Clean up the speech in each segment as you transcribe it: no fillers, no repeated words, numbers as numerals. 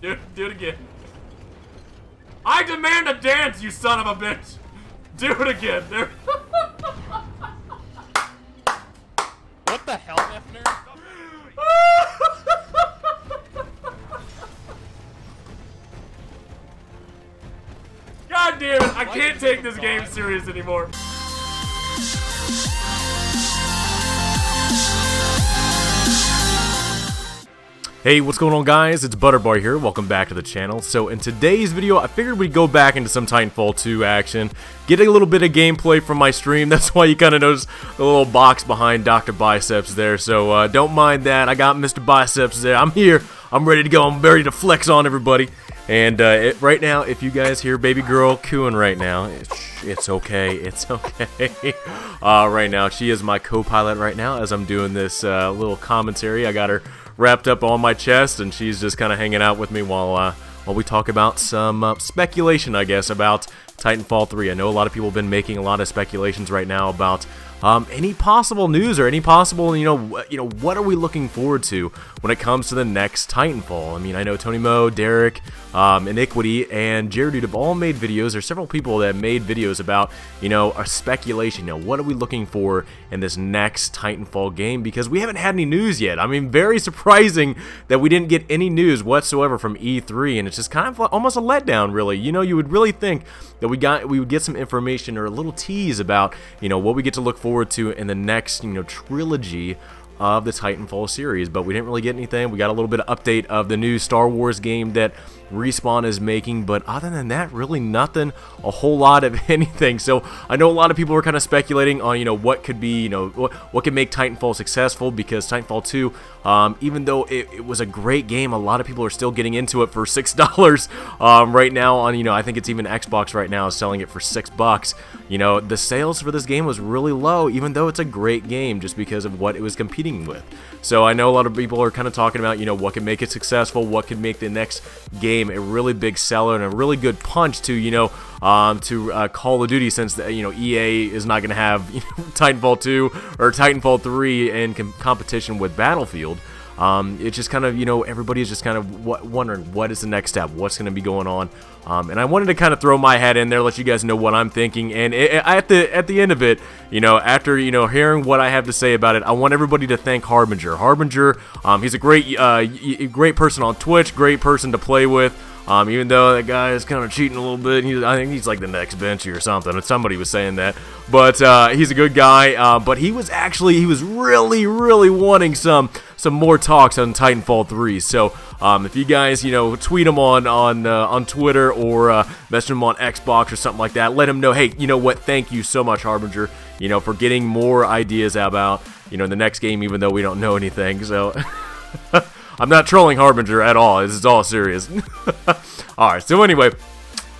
Do it again. I demand a dance, you son of a bitch! Do it again. There. What the hell, Hefner? God damn it! I can't take this game serious anymore. Hey, what's going on, guys? It's Butterbar here. Welcome back to the channel. So in today's video, I figured we'd go back into some Titanfall 2 action, get a little bit of gameplay from my stream. That's why you kind of notice the little box behind Dr. Biceps there. So don't mind that. I got Mr. Biceps there. I'm here. I'm ready to go. I'm ready to flex on everybody. And right now, if you guys hear baby girl cooing right now, it's okay. It's okay. Right now, she is my co-pilot right now as I'm doing this little commentary. I got her wrapped up on my chest, and she's just kind of hanging out with me while we talk about some speculation, I guess, about Titanfall 3. I know a lot of people have been making a lot of speculations right now about any possible news or any possible, you know, what are we looking forward to when it comes to the next Titanfall? I mean, I know Tony Mo, Derek, Iniquity, and Jared have all made videos. There's several people that have made videos about, you know, a speculation. You know, what are we looking for in this next Titanfall game? Because we haven't had any news yet. I mean, very surprising that we didn't get any news whatsoever from E3, and it's just kind of almost a letdown, really. You know, you would really think that we would get some information or a little tease about, you know, what we get to look forward to in the next, you know, trilogy of the Titanfall series, but we didn't really get anything. We got a little bit of update of the new Star Wars game that Respawn is making, but other than that, really nothing, a whole lot of anything. So I know a lot of people are kind of speculating on, you know, what could be, you know, what could make Titanfall successful, because Titanfall 2, even though it was a great game, a lot of people are still getting into it for $6 right now on, you know, I think it's even Xbox right now is selling it for $6. You know, the sales for this game was really low, even though it's a great game, just because of what it was competing with. So I know a lot of people are kind of talking about, you know, what can make it successful, what can make the next game a really big seller and a really good punch to, you know, Call of Duty, since you know, EA is not going to have, you know, Titanfall 2 or Titanfall 3 in competition with Battlefield. It's just kind of, you know, everybody's just kind of wondering what is the next step, what's going to be going on. And I wanted to kind of throw my hat in there, let you guys know what I'm thinking. And at the end of it, you know, after, you know, hearing what I have to say about it, I want everybody to thank Harbinger. Harbinger, he's a great person on Twitch, great person to play with. Even though that guy is kind of cheating a little bit, I think he's like the next Benchy or something. Somebody was saying that, but he's a good guy. But he was really wanting some more talks on Titanfall 3. So if you guys, you know, tweet him on Twitter or message him on Xbox or something like that, let him know, hey, you know what? Thank you so much, Harbinger, you know, for getting more ideas about, you know, the next game, even though we don't know anything. So. I'm not trolling Harbinger at all. This is all serious. Alright, so anyway,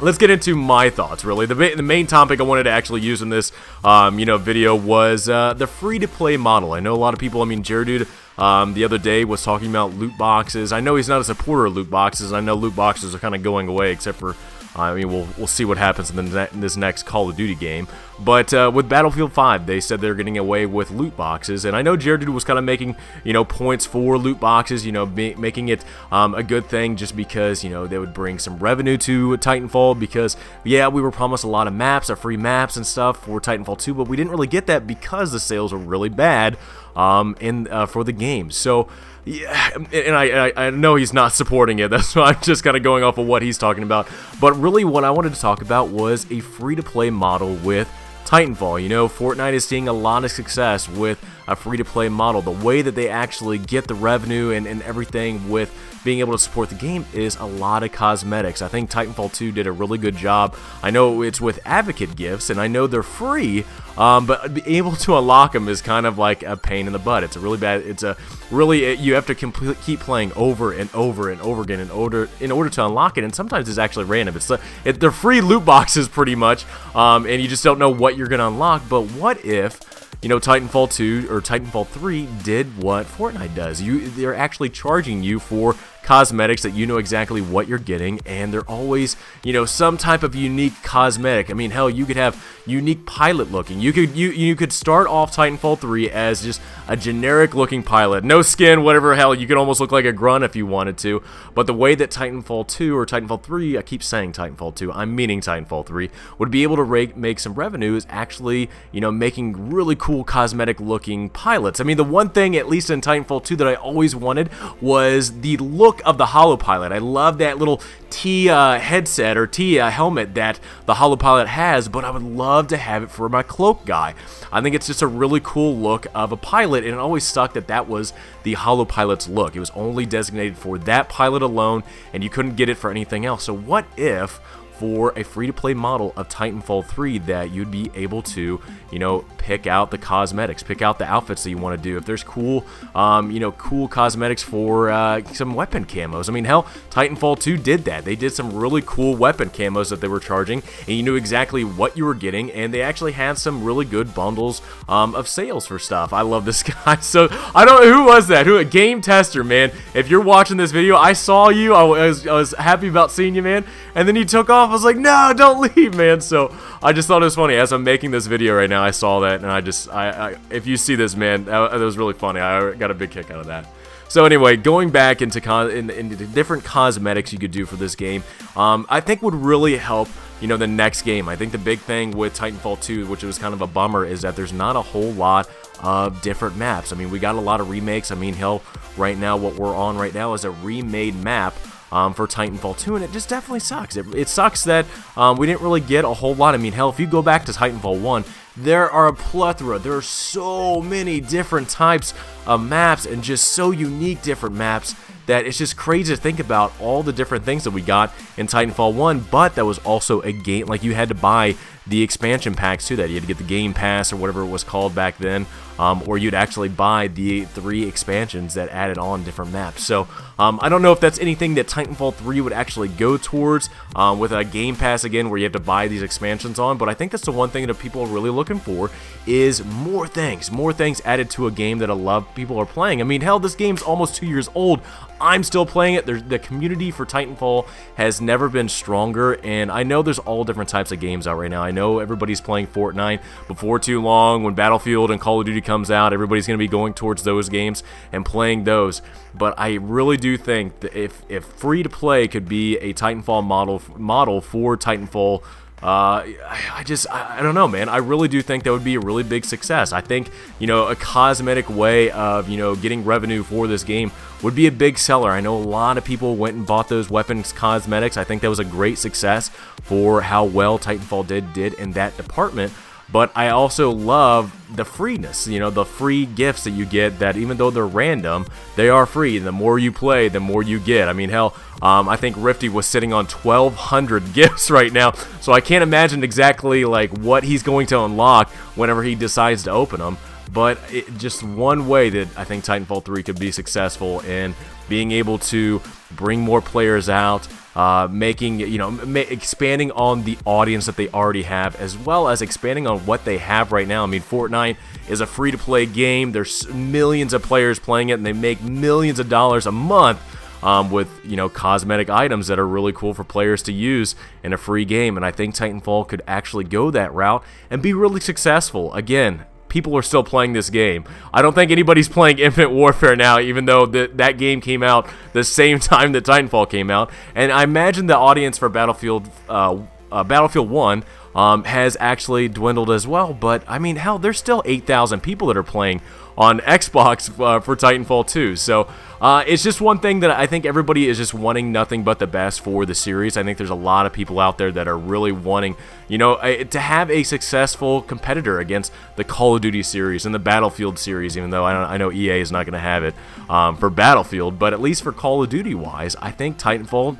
let's get into my thoughts, really. The main topic I wanted to actually use in this, you know, video was the free-to-play model. I know a lot of people, I mean, Jared the other day was talking about loot boxes. I know he's not a supporter of loot boxes. I know loot boxes are kind of going away, except for, I mean, we'll see what happens in this next Call of Duty game. But with Battlefield 5, they said they're getting away with loot boxes, and I know Jared was kind of making, you know, points for loot boxes, you know, making it a good thing, just because, you know, they would bring some revenue to Titanfall. Because yeah, we were promised a lot of maps, free maps and stuff for Titanfall 2, but we didn't really get that because the sales were really bad for the game. So. Yeah, and I know he's not supporting it. That's why I'm just kind of going off of what he's talking about. But really, what I wanted to talk about was a free-to-play model with Titanfall. You know, Fortnite is seeing a lot of success with a free-to-play model. The way that they actually get the revenue and everything with being able to support the game is a lot of cosmetics. I think Titanfall 2 did a really good job. I know it's with advocate gifts, and I know they're free, but being able to unlock them is kind of like a pain in the butt. It's a really bad, you have to keep playing over and over and over again in order to unlock it, and sometimes it's actually random. They're free loot boxes pretty much, and you just don't know what you're going to unlock. But what if, you know, Titanfall 2 or Titanfall 3 did what Fortnite does? They're actually charging you for cosmetics that you know exactly what you're getting, and they're always, you know, some type of unique cosmetic. I mean, hell, you could have unique pilot looking. You could start off Titanfall 3 as just a generic looking pilot, no skin, whatever. Hell, you could almost look like a grunt if you wanted to. But the way that Titanfall 2 or Titanfall 3, I keep saying Titanfall 2, I'm meaning Titanfall 3, would be able to make some revenue is actually, you know, making really cool cosmetic looking pilots. I mean, the one thing, at least in Titanfall 2, that I always wanted was the look of the holo pilot. I love that little T headset or T helmet that the holo pilot has, but I would love to have it for my cloak guy. I think it's just a really cool look of a pilot, and it always sucked that that was the holo pilot's look. It was only designated for that pilot alone, and you couldn't get it for anything else. So what if, for a free-to-play model of Titanfall 3, that you'd be able to, you know, pick out the cosmetics, pick out the outfits that you want to do. If there's cool, you know, cool cosmetics for some weapon camos. I mean, hell, Titanfall 2 did that. They did some really cool weapon camos that they were charging, and you knew exactly what you were getting, and they actually had some really good bundles of sales for stuff. I love this guy. So, I don't know, who was that? Who? A game tester, man. If you're watching this video, I saw you. I was happy about seeing you, man. And then you took off. I was like, no, don't leave, man. So I just thought it was funny. As I'm making this video right now, I saw that, and if you see this, man, that was really funny. I got a big kick out of that. So anyway, going back into the different cosmetics you could do for this game, I think would really help, you know, the next game. I think the big thing with Titanfall 2, which was kind of a bummer, is that there's not a whole lot of different maps. I mean, we got a lot of remakes. I mean, hell, right now, what we're on right now is a remade map for Titanfall 2, and it just definitely sucks. It sucks that we didn't really get a whole lot. I mean, hell, if you go back to Titanfall 1, there are a plethora. There are so many different types of maps, and just so unique different maps, that it's just crazy to think about all the different things that we got in Titanfall 1, but that was also a game, like, you had to buy the expansion packs to that. You had to get the Game Pass or whatever it was called back then, or you'd actually buy the 3 expansions that added on different maps. So I don't know if that's anything that Titanfall 3 would actually go towards with a Game Pass again, where you have to buy these expansions on, but I think that's the one thing that people are really looking for, is more things added to a game that a lot of people are playing. I mean, hell, this game's almost 2 years old. I'm still playing it. The community for Titanfall has never been stronger, and I know there's all different types of games out right now. I know everybody's playing Fortnite. Before too long, when Battlefield and Call of Duty comes out, everybody's going to be going towards those games and playing those. But I really do think that if free-to-play could be a Titanfall model for Titanfall, I don't know, man. I really do think that would be a really big success. I think, you know, a cosmetic way of, you know, getting revenue for this game would be a big seller. I know a lot of people went and bought those weapons cosmetics. I think that was a great success for how well Titanfall did in that department. But I also love the freeness, you know, the free gifts that you get, that even though they're random, they are free. The more you play, the more you get. I mean, hell, I think Rifty was sitting on 1,200 gifts right now, so I can't imagine exactly, like, what he's going to unlock whenever he decides to open them. But just one way that I think Titanfall 3 could be successful in being able to bring more players out, making, you know, expanding on the audience that they already have, as well as expanding on what they have right now. I mean, Fortnite is a free-to-play game. There's millions of players playing it, and they make millions of dollars a month with, you know, cosmetic items that are really cool for players to use in a free game. And I think Titanfall could actually go that route and be really successful. Again, people are still playing this game. I don't think anybody's playing Infinite Warfare now, even though that game came out the same time that Titanfall came out. And I imagine the audience for Battlefield 1 has actually dwindled as well. But, I mean, hell, there's still 8,000 people that are playing on Xbox for Titanfall 2. So it's just one thing that I think everybody is just wanting nothing but the best for the series. I think there's a lot of people out there that are really wanting, you know, to have a successful competitor against the Call of Duty series and the Battlefield series, even though I know EA is not going to have it for Battlefield. But at least for Call of Duty wise, I think Titanfall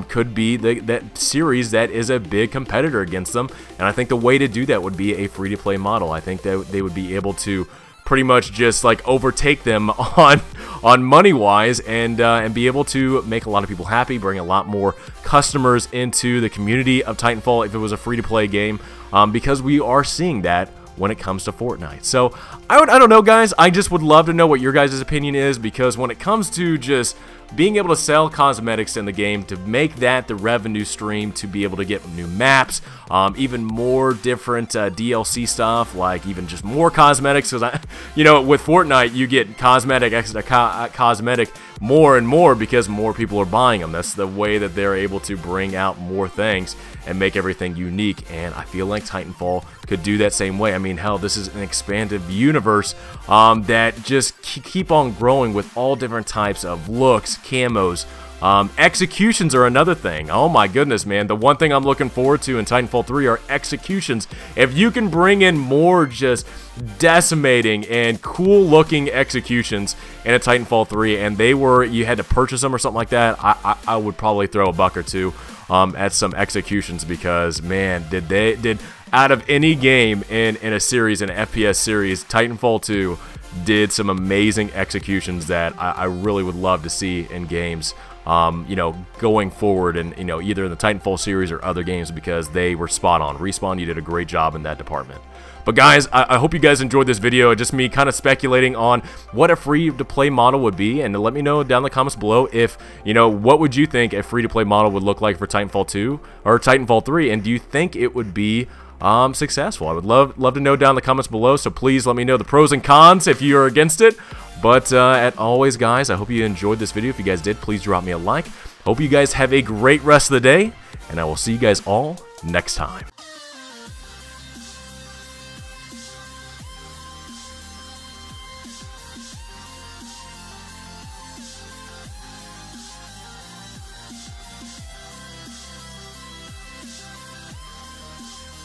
could be that series that is a big competitor against them. And I think the way to do that would be a free-to-play model. I think that they would be able to pretty much just like overtake them on money wise, and be able to make a lot of people happy, bring a lot more customers into the community of Titanfall if it was a free-to-play game, because we are seeing that when it comes to Fortnite. So I don't know, guys. I just would love to know what your guys' opinion is, because when it comes to just being able to sell cosmetics in the game to make that the revenue stream to be able to get new maps, even more different DLC stuff, like even just more cosmetics, because you know, with Fortnite you get cosmetic cosmetic more and more because more people are buying them. That's the way that they're able to bring out more things and make everything unique, and I feel like Titanfall could do that same way. I mean, hell, this is an expanded universe that just keep on growing with all different types of looks, camos. Executions are another thing. Oh my goodness, man. The one thing I'm looking forward to in Titanfall 3 are executions. If you can bring in more just decimating and cool looking executions in a Titanfall 3, and you had to purchase them or something like that, I would probably throw a buck or two at some executions, because man, did out of any game in a series, an FPS series, Titanfall 2 did some amazing executions that I really would love to see in games, you know, going forward, and you know, either in the Titanfall series or other games, because they were spot on. Respawn, you did a great job in that department. But guys, I hope you guys enjoyed this video. Just me kind of speculating on what a free-to-play model would be, and let me know down in the comments below if, you know, what would you think a free-to-play model would look like for Titanfall 2 or Titanfall 3, and do you think it would be successful? I would love to know down in the comments below, so please let me know the pros and cons if you're against it. But as always, guys, I hope you enjoyed this video. If you guys did, please drop me a like. Hope you guys have a great rest of the day, and I will see you guys all next time.